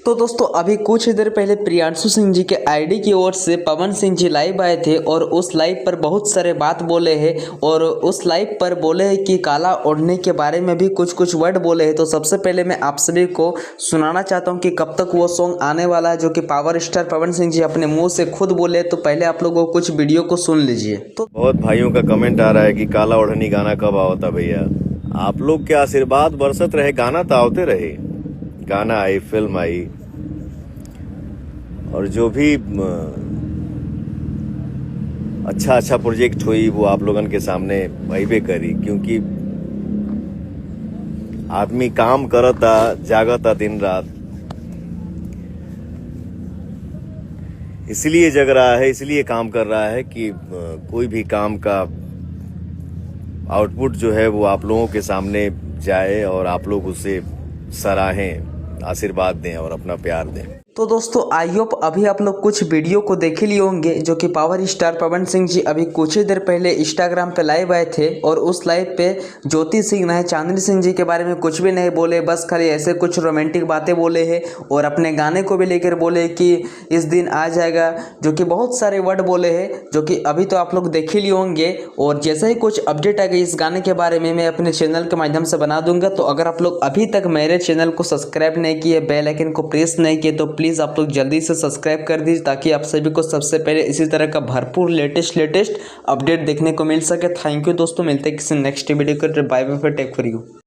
तो दोस्तों अभी कुछ ही देर पहले प्रियांशु सिंह जी के आईडी की ओर से पवन सिंह जी लाइव आए थे और उस लाइव पर बहुत सारे बात बोले हैं और उस लाइव पर बोले हैं कि काला ओढ़ने के बारे में भी कुछ वर्ड बोले हैं। तो सबसे पहले मैं आप सभी को सुनाना चाहता हूं कि कब तक वो सॉन्ग आने वाला है जो कि पावर स्टार पवन सिंह जी अपने मुंह से खुद बोले। तो पहले आप लोगों को कुछ वीडियो को सुन लीजिए। तो बहुत भाइयों का कमेंट आ रहा है कि काला ओढ़नी गाना कब आवता भैया। आप लोग के आशीर्वाद बरसत रहे, गाना तो आवते रहे, गाना आई, फिल्म आई और जो भी अच्छा प्रोजेक्ट हुई वो आप लोगन के सामने अइबे करी, क्योंकि आदमी काम करता, जागता दिन रात, इसलिए जग रहा है, इसलिए काम कर रहा है कि कोई भी काम का आउटपुट जो है वो आप लोगों के सामने जाए और आप लोग उसे सराहें, आशीर्वाद दें और अपना प्यार दें। तो दोस्तों आई होप अभी आप लोग कुछ वीडियो को देख ही लिए होंगे जो कि पावर स्टार पवन सिंह जी अभी कुछ ही देर पहले इंस्टाग्राम पे लाइव आए थे और उस लाइव पे ज्योति सिंह नहीं चांदनी सिंह जी के बारे में कुछ भी नहीं बोले, बस खाली ऐसे कुछ रोमांटिक बातें बोले हैं और अपने गाने को भी लेकर बोले कि इस दिन आ जाएगा, जो कि बहुत सारे वर्ड बोले हैं जो कि अभी तो आप लोग देख ही लिए होंगे। और जैसे ही कुछ अपडेट आ गई इस गाने के बारे में मैं अपने चैनल के माध्यम से बना दूंगा। तो अगर आप लोग अभी तक मेरे चैनल को सब्सक्राइब नहीं किए, बेल आइकन को प्रेस नहीं किए, तो प्लीज़ आप लोग जल्दी से सब्सक्राइब कर दीजिए ताकि आप सभी को सबसे पहले इसी तरह का भरपूर लेटेस्ट अपडेट देखने को मिल सके। थैंक यू दोस्तों, मिलते हैं किसी नेक्स्ट वीडियो के। Bye bye, take for you.